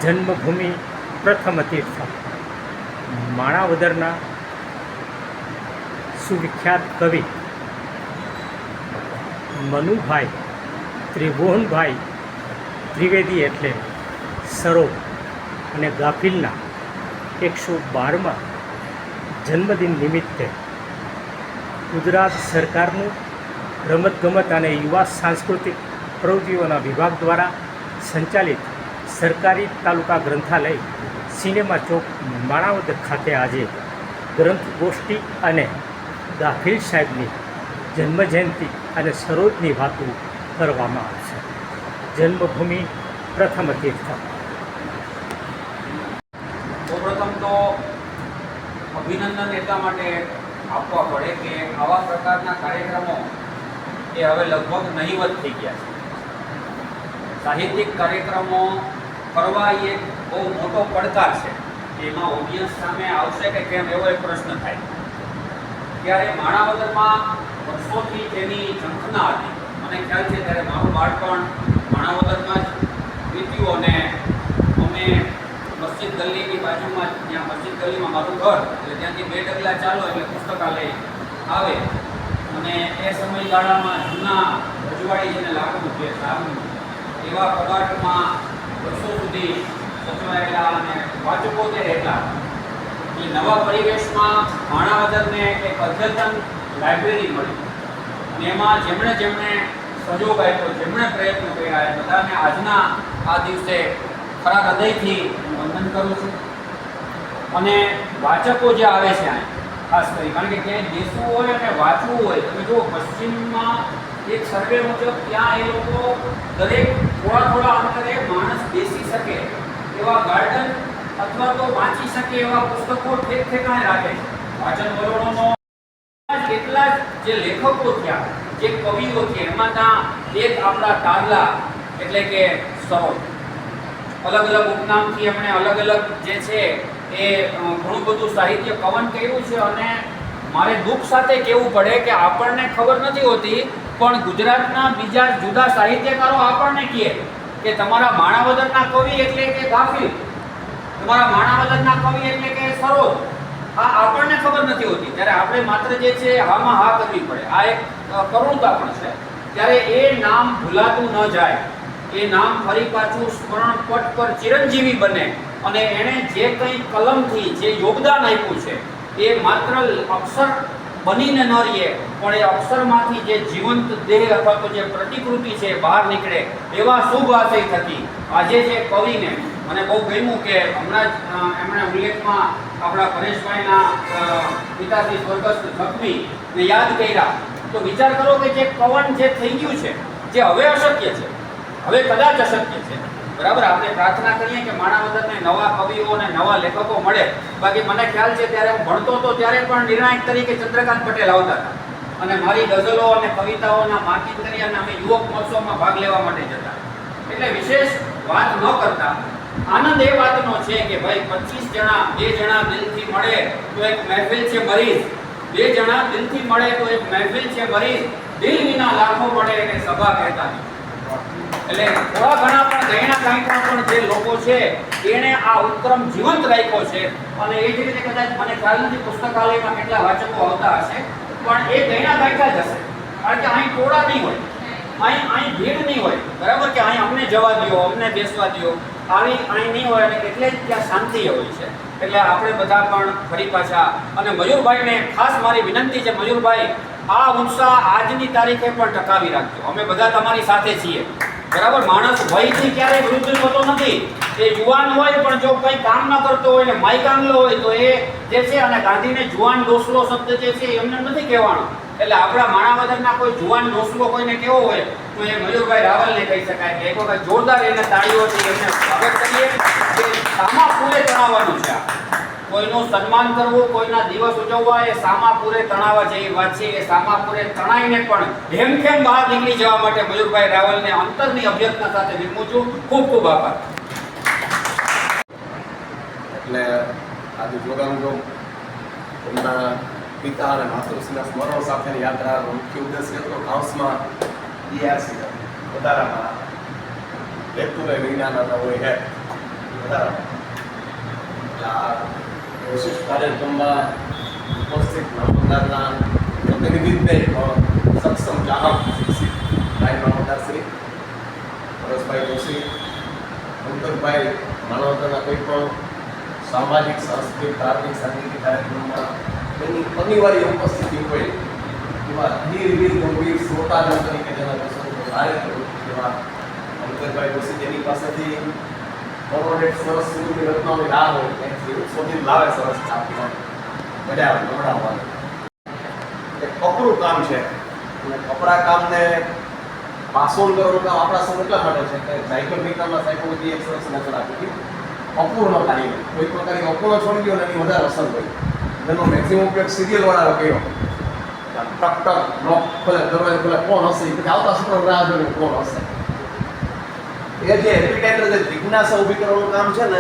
જન્મભૂમિ પ્રથમ તીર્થ માણાવદરના સુવિખ્યાત કવિ મનુભાઈ ત્રિભુવનભાઈ ત્રિવેદી એટલે સરોજ અને ગાફિલના 112મા જન્મદિન નિમિત્તે ગુજરાત સરકારનું રમતગમત અને યુવા સાંસ્કૃતિક પ્રવૃત્તિઓના વિભાગ દ્વારા સંચાલિત સરકારી તાલુકા ગ્રંથાલય સિનેમા ચોક માણાવદર ખાતે આજે ગ્રંથગોષ્ઠી અને ગાફિલ સાહેબની જન્મજયંતિ અને સરોજની વાતો કરવામાં આવશે. જન્મભૂમિ પ્રથમ તીર્થ. સૌપ્રથમ તો અભિનંદન એટલા માટે આપવા પડે કે આવા પ્રકારના કાર્યક્રમો એ હવે લગભગ નહીવત થઈ ગયા છે. સાહિત્યિક કાર્યક્રમો કરવા એ બહુ મોટો પડકાર છે. એમાં ઓડિયન્સ સામે આવશે કે કેમ એવો એક પ્રશ્ન થાય. ત્યારે માણાવદરમાં વર્ષોથી તેની ઝંખના હતી. મને ખ્યાલ છે ત્યારે મારું બાળપણ માણાવદરમાં જ વીત્યું અને અમે મસ્જિદ ગલીની બાજુમાં ત્યાં મસ્જિદ ગલીમાં મારું ઘર એટલે ત્યાંથી 2 ડગલા ચાલો એટલે પુસ્તકાલય આવે અને એ સમયગાળામાં જૂના રજવાડી જેને લાગતું છે સારું એવા કબાટમાં વર્ષો સુધી સચવાયેલા અને વાચકો તે રહેતા. એ નવા પરિવેશમાં માણાવદરને એક અદ્યતન લાઇબ્રેરી મળી અને એમાં જેમણે સહયોગ આપ્યો, જેમણે પ્રયત્નો કર્યા એ બધાને આજના આ દિવસે ખરા હૃદયથી વંદન કરું છું. અને વાચકો જે આવે છે અહીં ખાસ કરી, કારણ કે ક્યાંય બેસવું હોય અને વાંચવું હોય, તમે જુઓ પશ્ચિમમાં એક સર્વે મુજબ ત્યાં એ લોકો દરેક થોડા અંતરે માણસ બેસી શકે એવા ગાર્ડન અથવા તો વાંચી શકે એવા પુસ્તકો ઠેકાણે રાખે છે. વાચન વલણોનો એટલા જે લેખકો થયા, જે કવિઓ થયા, એમાંના એક આપણા તારલા એટલે કે સરોજ. અલગ અલગ ઉપનામથી એમણે અલગ અલગ જે છે એ ઘણું બધું સાહિત્ય કવન કર્યું છે. અને મારે દુઃખ સાથે કહેવું પડે કે આપણને ખબર નથી હોતી, પણ ગુજરાતના બીજા જુદા સાહિત્યકારો આપણને કહે કે તમારા માણાવદરના કવિ એટલે કે ગાફિલ, તમારા માણાવદરના કવિ એટલે કે સરોજ. આ આપણને ખબર નથી હોતી. ત્યારે આપણે માત્ર જે છે હામાં હા કરવી પડે. આ એક કરુણતા પણ છે. ત્યારે એ નામ ભૂલાતું ન જાય, એ નામ ફરી પાછું સ્મરણ પટ પર ચિરંજીવી બને અને એણે જે કંઈ કલમથી જે યોગદાન આપ્યું છે એ માત્ર અક્ષર બનીને ન રહીએ, પણ એ અક્ષરમાંથી જે જીવંત દેહ અથવા તો જે પ્રતિકૃતિ છે બહાર નીકળે એવા શુભ આશય થકી આજે જે કવિને મને બહુ ગમ્યું કે હમણાં જ એમણે ઉલ્લેખમાં આપણા પરેશભાઈના પિતાશ્રી સ્વર્ગસ્થ જખમીને યાદ કર્યા. તો વિચાર કરો કે જે કવન જે થઈ ગયું છે, જે હવે અશક્ય છે, હવે કદાચ અશક્ય છે, બરાબર. આપણે પ્રાર્થના કરીએ કે માણાવદરને નવા કવિઓ અને નવા લેખકો મળે. બાકી મને ખ્યાલ છે ત્યારે હું ભણતો હતો ત્યારે પણ નિર્ણાયક તરીકે ચંદ્રકાંત પટેલ આવતા હતા અને મારી ગઝલો અને કવિતાઓના માર્કિંગ કરી અને અમે યુવક મહોત્સવમાં ભાગ લેવા માટે જતા. એટલે વિશેષ વાત ન કરતા આનંદ એ વાતનો છે કે ભાઈ 25 જણા 2 જણા દિલથી મળે તો એક મહેફિલ છે મરીઝ, 2 જણા દિલથી મળે તો એક મહેફિલ છે મરીઝ, દિલ વિના લાખો મળે એને સભા કહેતા. એટલે થોડા ઘણા પણ ગયણા ગાયકા પણ જે લોકો છે એને આ ઉપક્રમ જીવંત રાખ્યો છે. અને એ જ રીતે કદાચ મને ખ્યાલ નથી પુસ્તકાલયમાં કેટલા વાચકો આવતા હશે, પણ એ ગયણા ગાયકા જ હશે. કારણ કે અહીં ટોળા નહીં હોય, અહીં ભીડ નહીં હોય, બરાબર, કે અહીં અમને જવા દો, અમને બેસવા દો, અહીં નહીં હોય. અને એટલે જ ત્યાં શાંતિ હોય છે. એટલે આપણે બધા પણ ફરી પાછા. અને મયુરભાઈને ખાસ મારી વિનંતી છે, મયુરભાઈ આ ઉત્સાહ આજની તારીખે પણ ટકાવી રાખજો. અમે બધા તમારી સાથે છીએ, બરાબર. માણસ વયથી ક્યારેય વૃદ્ધ થતો નથી. એ યુવાન હોય પણ જો કંઈ કામ ન કરતો હોય ને માયકાંગલો હોય તો એ જે છે, અને ગાંધીને જુવાન ડોસલો શબ્દ જે છે એમને નથી કહેવાનો. એટલે આપણા માણાવદરના કોઈ જુવાન ડોસલો કોઈને કેવો હોય તો એ મયુરભાઈ રાવલને કહી શકાય. કે એક વખત જોરદાર એને તાળીઓથી એમને સ્વાગત કરીએ કે સામા પૂરે તણાવવાનું છે. કોઈનું સન્માન કરવું, કોઈના દિવસ ઉજવવા એ સામા પૂરે તણાવવા જેવી વાત છે. એ સામા પૂરે તણાઈને પણ હેમખેમ બહાર નીકળી જવા માટે મયુરભાઈ રાવલને અંતરની અભ્યર્થના સાથે વિનમું છું. ખૂબ ખૂબ આભાર. એટલે આજે જોગાનુજો એમના પિતા અને માતૃશ્રીના સ્મરણ સાથેની યાત્રાનો મુખ્ય ઉદ્દેશ્ય હતો હાઉસમાં DRC વધારામાં લેતું વિજ્ઞાન હતા હોય હે વધારવા. આ વિશિષ્ટ કાર્યક્રમમાં ઉપસ્થિત મામલતદારના પ્રતિનિધિત્વને સક્ષમ ચાહક શિક્ષિત નાયબ મામલતદાર શ્રી પરેશભાઈ જોશી, અંકરભાઈ માનવતાના કોઈ પણ સામાજિક, સાંસ્કૃતિક, ધાર્મિક, સાંસ્કૃતિક કાર્યક્રમમાં એની અનિવાર્ય ઉપસ્થિતિ હોય એવા ધીર વીર ગંભીર શ્રોતાજન તરીકે જેના પ્રસંગો કાર્ય કરું એવા અંકરભાઈ જોશી, જેની પાસેથી કોર્પોરેટ સરસ સુધીની રચનાઓની રાહ હોય એથી શોધી લાવે સરસ છાપીને મજા આવે નવડાવવાની. એક કપરું કામ છે અને કપરા કામને પાસોન કરવાનું કામ આપણા સૌ એટલા માટે છે કે સાયકોલોજીમાં સાયકોલોજી એક સરસ નજર આપી હતી અપૂર્ણ કાર્ય, કોઈ પ્રકારની અપૂર્ણ છોડી દો ને એની વધારે અસર હોય. જેનો મેક્સિમમ ઉપયોગ સિરિયલ વાળા કર્યો, ટક ટક લોક ખોલે, દરવાજો ખોલે, કોણ હશે, પછી આવતા શુક્ર રાહ જોઈને કોણ હશે. એ જે એપિટાઇટર જે જિજ્ઞાસા ઊભી કરવાનું કામ છે ને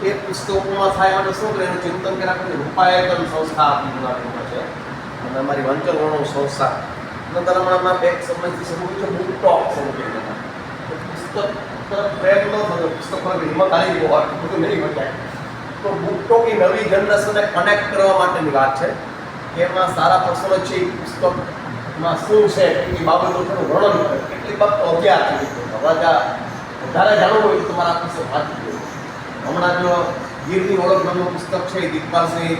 એ પુસ્તકોમાં થાય માટે શું કરે એનું ચિંતન કર્યા પછી રૂપાયતન સંસ્થા આપણી છે અને અમારી વંચન વર્ણો સંસ્થા નંતર હમણાં બે સમયથી શરૂ છે બુક ટોક શરૂ કરી દેતા. પુસ્તક તરફ પ્રેમ ન થતો, પુસ્તક પર હિંમત આવી ગયો હોય બધું નહીં બચાય તો બુક ટોક એ નવી જનરેશનને કનેક્ટ કરવા માટેની વાત છે. એમાં સારા પર્સનો છે એ પુસ્તકમાં શું છે એ બાબતો થોડું વર્ણન કરે, કેટલીક બાબતો અગિયાર છે. વધારે જાણવું હોય તો તમારા પુસ્તક વાંચી દો. હમણાં જો ગીરની ઓળખ નામનું પુસ્તક છે દીપપાલસિંહ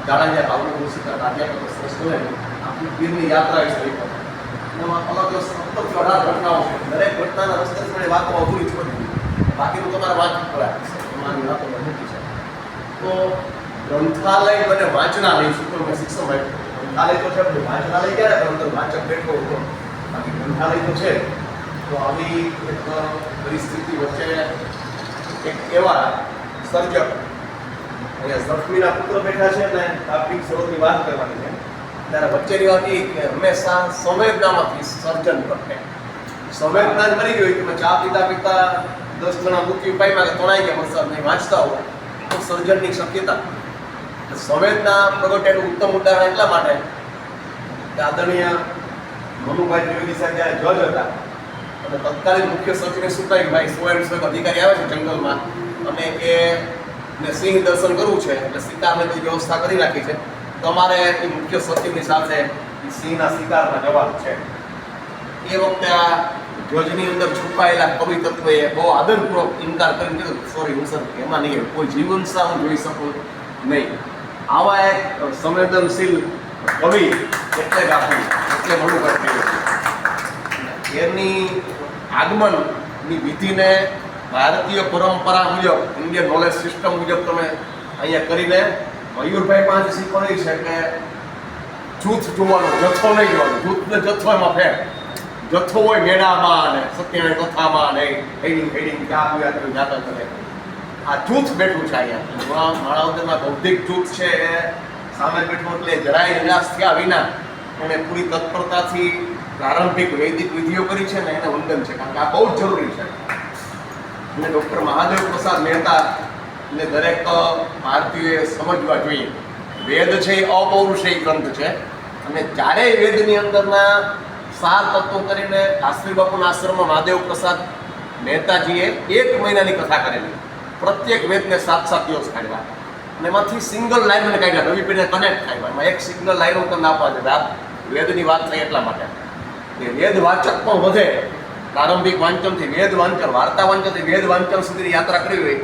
જાડેજા ભાવનગર શિક્ષક અધ્યાપક સરસ બોલે આપણી ગીરની યાત્રા વિશે લખ્યું. એમાં અલગ 17-18 ઘટનાઓ છે. દરેક ઘટનાના રસ્તે મને વાતો અધૂરી છોડી બાકીનું તમારે વાંચવું પડે. એમાંની વાતો મૂકી છે તો ગ્રંથાલય અને વાંચનાલય શું મેં શિક્ષણ આપ્યું. ગ્રંથાલય તો છે પણ વાંચનાલય ક્યારે પરંતુ વાંચક બેઠો હતો, બાકી ગ્રંથાલય તો છે. તો આવી એક પરિસ્થિતિ વચ્ચે એક એવા સર્જક અહીંયા ઝખમીના પુત્ર બેઠા છે ને તાત્વિક સ્વરૂપની વાત કરવાની છે ત્યારે વચ્ચેની વાત એ કે હંમેશા સંવેદનામાંથી સર્જન પ્રગટે. સંવેદના જ મરી ગઈ તમે ચા પીતા પીતા 10 જણા મૃત્યુ પામ્યા કે તણાઈ ગયા વરસાદ નહીં વાંચતા હોય તો સર્જનની શક્યતા. સંવેદના પ્રગટેનું ઉત્તમ ઉદાહરણ એટલા માટે કે આદરણીય મનુભાઈ ત્રિવેદી સાહેબ જ્યારે જજ હતા અને તત્કાલીન મુખ્ય સચિવને શું કહ્યું ભાઈ 100 અધિકારી આવે છે જંગલમાં અને એને સિંહ દર્શન કરવું છે એટલે શિકારની બધી વ્યવસ્થા કરી રાખી છે, તમારે એ મુખ્ય સચિવની સાથે સિંહના શિકારમાં જવાનું છે. એ વખતે આ ધ્વજની અંદર છુપાયેલા કવિ તત્વએ બહુ આદરપૂર્વક ઇનકાર કરીને કીધું સોરી હું સર એમાં નહીં કોઈ જીવનસા હું જોઈ શકું નહીં. આવા એક સંવેદનશીલ કવિ એટલે જ આપી એટલે ઘણું કરતી એની આગમનની વિધિને ભારતીય પરંપરા મુજબ ઇન્ડિયન નોલેજ સિસ્ટમ મુજબ તમે અહીંયા કરીને મયુરભાઈ પાસે શીખવાડી છે કે જૂથ જોવાનું, જથ્થો નહીં જોવાનું. જૂથને જથ્થો એમાં ફેર જથ્થો હોય મેળામાં અને સત્યનારાયણ કથામાં ને હેડિંગ ક્યાં આવ્યા તમે જાતા કરે. આ જૂથ બેઠું છે અહીંયા માણાવદરમાં બૌદ્ધિક જૂથ છે એ સામે બેઠું એટલે જરાય નિરાશ થયા વિના એને પૂરી તત્પરતાથી પ્રારંભિક વૈદિક વિધિઓ કરી છે ને એને વંદન છે, કારણ કે આ બહુ જ જરૂરી છે. અને ડૉક્ટર મહાદેવ પ્રસાદ મહેતા ને દરેક ભારતીયોએ સમજવા જોઈએ વેદ છે એ અપૌરુષેય ગ્રંથ છે અને ચારેય વેદની અંદરના સાર તત્વો કરીને કાશ્મીર બાપુના આશ્રમમાં મહાદેવ પ્રસાદ મહેતાજીએ 1 મહિનાની કથા કરેલી. પ્રત્યેક વેદને 7-7 દિવસ કાઢ્યા અને એમાંથી સિંગલ લાઈન મને કાઢ્યા નવી પેઢીને કનેક્ટ થાય. એમાં એક સિંગલ લાઈન હું તમને આપવા છે વેદની વાત થઈ એટલા માટે કે વેદ વાચક પણ વધે. પ્રારંભિક વાંચનથી વેદ વાંચન, વાર્તા વાંચનથી વેદ વાંચન સુધીની યાત્રા કરી હોય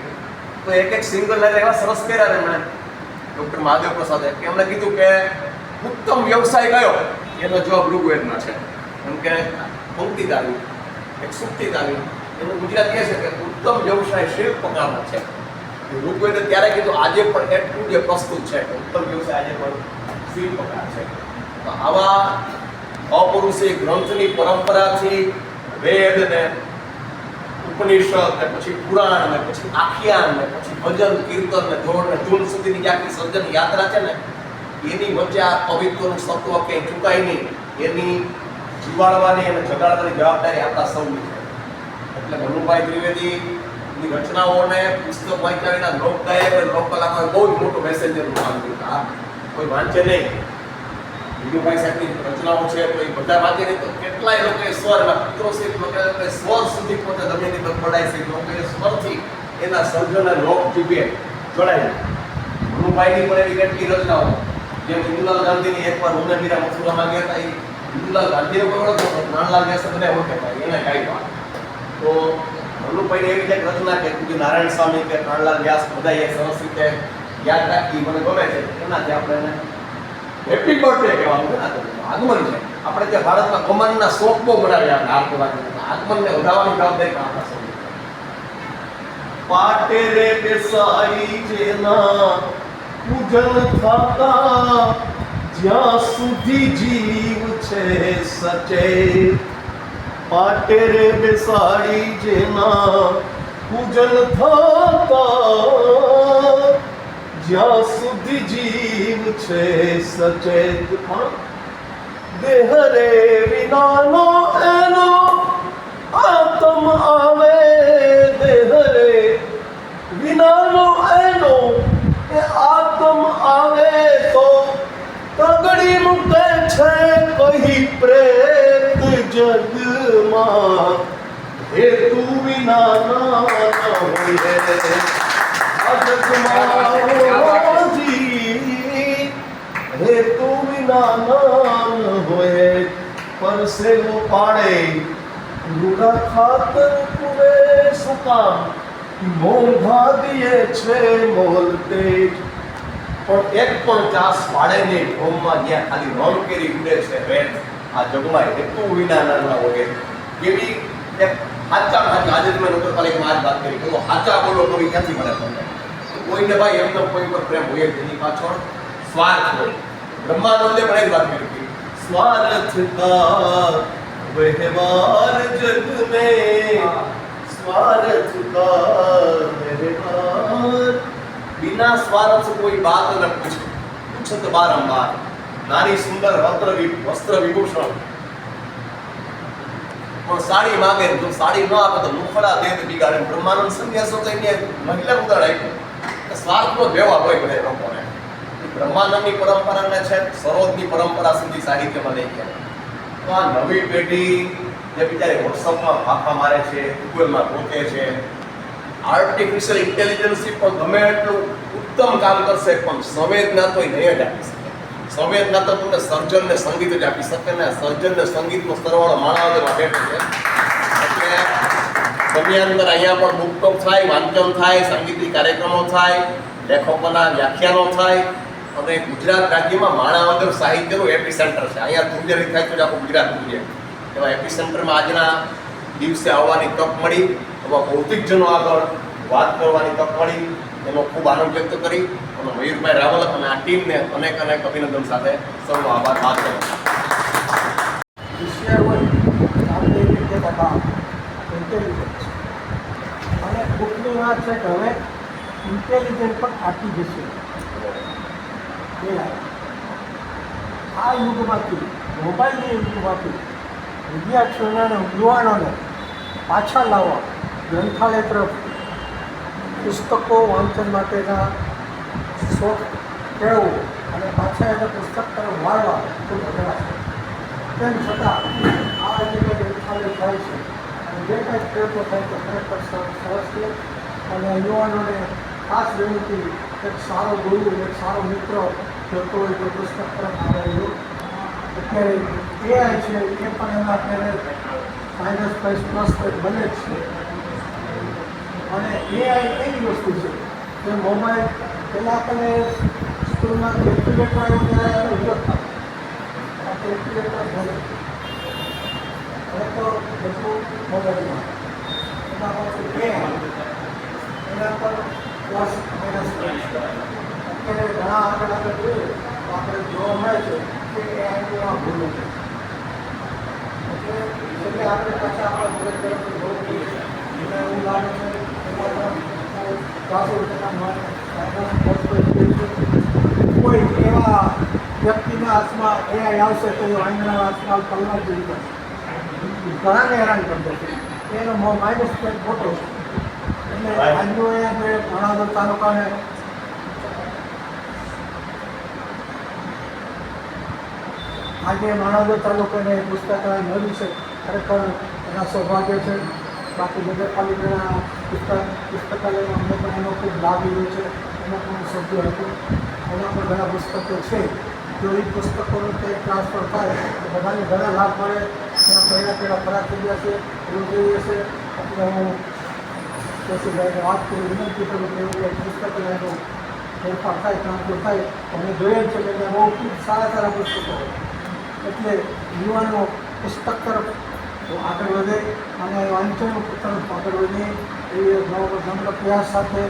તો એક સિંગલ લાઈન એવા સરસ કર્યા ને એમણે ડૉક્ટર મહાદેવ પ્રસાદે કે એમણે કીધું કે ઉત્તમ વ્યવસાય કયો એનો જવાબ ઋગ્વેદમાં છે. એમ કે પંક્તિ તારવી, એક સુક્તિ તારવી, એનું ગુજરાત એ છે કે ઉત્તમ વ્યવસાય શિલ્પકારનો છે. ઋગ્વેદે ત્યારે કીધું આજે પણ એટલું જે પ્રસ્તુત છે કે ઉત્તમ વ્યવસાય આજે પણ શિલ્પકાર છે. તો આવા અપૌરુષેય ગ્રંથની પરંપરાથી વેદ ને ઉપનિષદ ને પછી પુરાણ ને પછી આખ્યાન ને પછી ભજન કીર્તન ને ધોળ ને ધૂન સુધીની જે આખી સર્જન યાત્રા છે ને એની વચ્ચે આ પવિત્રનું સત્વ ક્યાંય ચૂકાય નહીં એની જીવાડવાની અને જગાડવાની જવાબદારી આપણા સૌની છે. એટલે મનુભાઈ ત્રિવેદીની રચનાઓને પુસ્તક વાંચ્યા વિના લોકગાયક અને લોકકલાકારોએ બહુ જ મોટું મેસેન્જરનું કામ કર્યું. આ કોઈ વાંચે નહીં. વિનુભાઈ સાહેબની રચનાઓ છે તો એ બધા વાંચે નહીં તો કેટલાય લોકોએ સ્વરમાં પિત્રોશીલ લોકોએ સ્વર સુધી પોતે જમીનની પર પડાય છે. લોકોએ સ્વરથી એના સર્જન અને લોક જીભે જોડાયેલા. મનુભાઈની પણ એવી કેટલી રચનાઓ, જેમ ઇન્દુલાલ ગાંધીની એકવાર ઉને મીરા મથુરામાં ગયા હતા, એ ઇન્દુલાલ ગાંધીને કોઈ ઓળખતો પણ નાનલાલ દેસાઈ બધા ઓળખતા, એને ગાયવા. તો મનુભાઈની એવી એક રચના કે કુજી નારાયણ સ્વામી કે નાનલાલ વ્યાસ બધા એ સરસ રીતે યાદ રાખી મને ગમે છે. એનાથી આપણે એને હેપી બર્થડે કહેવાનું છે ને. આગમન છે આપણે ત્યાં ભારતમાં કમાનના શોખ બહુ બનાવ્યા આગમનને વધારવાની જવાબદારી પણ આપણા સૌની. પાટે રે બેસાઈ જેના પૂજન થતા જ્યાં સુધી જીવ છે સચે. પાટે રે બેસાડી જેના પૂજન થતા જ્યાં સુધી જીવ છે સચેત. પણ દેહ રે વિનાનો એનો આત્મ આવે. દેહ રે વિનાનો એનો એ આત્મ આવે તો તગડી મૂકે છે કહી પ્રેત જગમાં. હેતુ વિનાના ન હોય આ જગમાં જી. હેતુ વિનાના ન હોય પરસેવો પાડે રૂડા ખાતર કુવે શું કામ મોંઘા દિયે છે મોલ તેજ. પણ એક પણ ચાસ પાડે નહીં ઢોમમાં જ્યાં ખાલી રણ કેરી ઉડે છે વેદ. આ જગમાં હેતુ વિનાના ન હોય. કેવી એક સાચા આજે જ મેં નગરપાલિકામાં આજ વાત કરી કે સાચા બોલો કવિ ક્યાંથી મળે તમને. કોઈને ભાઈ એમનો કોઈ પર પ્રેમ હોય જ એની પાછળ સ્વાર્થ હોય. બ્રહ્માનંદે પણ એ જ વાત કરી હતી, સ્વાર્થ કા વ્યવહાર જગ में स्वार्थ का व्यवहार. बिना स्वार्थ कोई बात न पूछे पूछत बारंबार. नारी सुंदर वस्त्र विभूषण પણ સાડી માંગે જો સાડી ન આપે તો મુખડા દે બિગાડે. બ્રહ્માનંદ સંન્યાસો તો એને મહિલા ઉદાહરણ આપ્યું કે સ્વાર્થનો વ્યવહાર હોય બધા લોકોને. બ્રહ્માનંદની પરંપરાને છે સરોજની પરંપરા સુધી સાહિત્યમાં લઈ ગયા. તો આ નવી પેઢી જે બિચારી વોટ્સઅપમાં ફાફા મારે છે, ગૂગલમાં ગોતે છે, આર્ટિફિશિયલ ઇન્ટેલિજન્સ પણ ગમે એટલું ઉત્તમ કામ કરશે પણ સંવેદના તો નહીં જ આપી શકે. સંવેદના તો તમને સર્જન ને સંગીત જ આપી શકે ને. સર્જન ને સંગીતનો સરવાળો માણાવદરમાં બેઠો છે. એટલે સમયાંતર અહીંયા પણ બુકટોક થાય, વાંચન થાય, સંગીતની કાર્યક્રમો થાય, લેખકોના વ્યાખ્યાનો થાય. અને ગુજરાત રાજ્યમાં માણાવદર સાહિત્યનું એપી સેન્ટર છે. અહીંયા ધ્રુજરી થાય તો જ આખું ગુજરાત ધ્રુજે. એવા એપી સેન્ટરમાં આજના દિવસે આવવાની તક મળી, એવા ભૌતિકજનો આગળ વાત કરવાની તક મળી. એનો ખૂબ આનંદ વ્યક્ત કરી અને મયુરભાઈ રાવલ અને આ ટીમને અનેક અભિનંદન સાથે સૌનો આભાર માનતો. હોશિયાર હોય આપણે એવી રીતે બધા ઇન્ટેલિજન્સ અને બુકની વાત છે કે હવે ઇન્ટેલિજન્સ પણ આટી જશે. આ યુગમાંથી મોબાઈલની યુગમાંથી વિદ્યાર્થીઓને અને યુવાનોને પાછા લાવવા ગ્રંથાલય તરફ પુસ્તકો વાંચન માટેના શોખ કેળવવો અને પાછા એને પુસ્તક તરફ વાળવા ખૂબ અઘરા છે. તેમ છતાં આ જગ્યાએ ગ્રંથાલય થાય છે અને જે કાંઈ પ્રયત્નો થાય તો ખરેખર સરસ છે. અને યુવાનોને ખાસ વિનંતી, એક સારો ગુરુ, એક સારો મિત્ર જોતો હોય તો પુસ્તક તરફ આવેલો. અત્યારે એઆઈ છે એ પણ એના અત્યારે -++ બને જ છે. અને એઆઈ એવી વસ્તુ છે કે મોબાઈલ પહેલાં આપણે સ્કૂલમાં કેલ્ક્યુલેટર આવ્યું ત્યારે એનો ઉપયોગ થતો. આ કેલ્ક્યુલેટર ભલે હવે તો બધું મોબાઈલમાં એના પછી એઆઈ એના પર +- અત્યારે ઘણા આગળ જોઈએ તો આપણે જોવા મળે છે કે એઆઈનું આ ભૂલું છે. એટલે આપણે પાછા આપણા મગજ તરફ જોવું જોઈએ. એટલે એવું લાગે છે કોઈ એવા વ્યક્તિના હાથમાં એઆઈ આવશે તો એ આંગણા હાથમાં કલાક જેવી કરશે, ઘણાને હેરાન કરી દેશે. એનો માઇનસ પોઈન્ટ ખોટો છે. એટલે આજનું એ ઘણા તાલુકાને આજે માણાવદર તાલુકાને પુસ્તકાલય મળ્યું છે, ખરેખર એના સૌભાગ્ય છે. બાકી નગરપાલિકાના પુસ્તકાલયમાં અમને પણ એનો ખૂબ લાભ લીધો છે. એમાં પણ સભ્ય હતો. એના પણ ઘણા પુસ્તકો છે. જો એ પુસ્તકોનું કંઈક ટ્રાન્સફર થાય તો બધાને ઘણા લાભ મળે. એના પહેલાં ખરાબ થઈ ગયા છે એવું જોઈએ છે. એટલે હું કેશુભાઈને વાત કરી વિનંતી કરું કે એવું કંઈક પુસ્તકાલયનો ફેરફાર થાય, ટ્રાન્સફર થાય. અમે જોઈએ જ છે કે ત્યાં બહુ ખૂબ સારા પુસ્તકો હોય. એટલે યુવાનો પુસ્તક તરફ આગળ વધે અને વાંચન તરફ આગળ વધે એ નમ્ર પ્રયાસ સાથે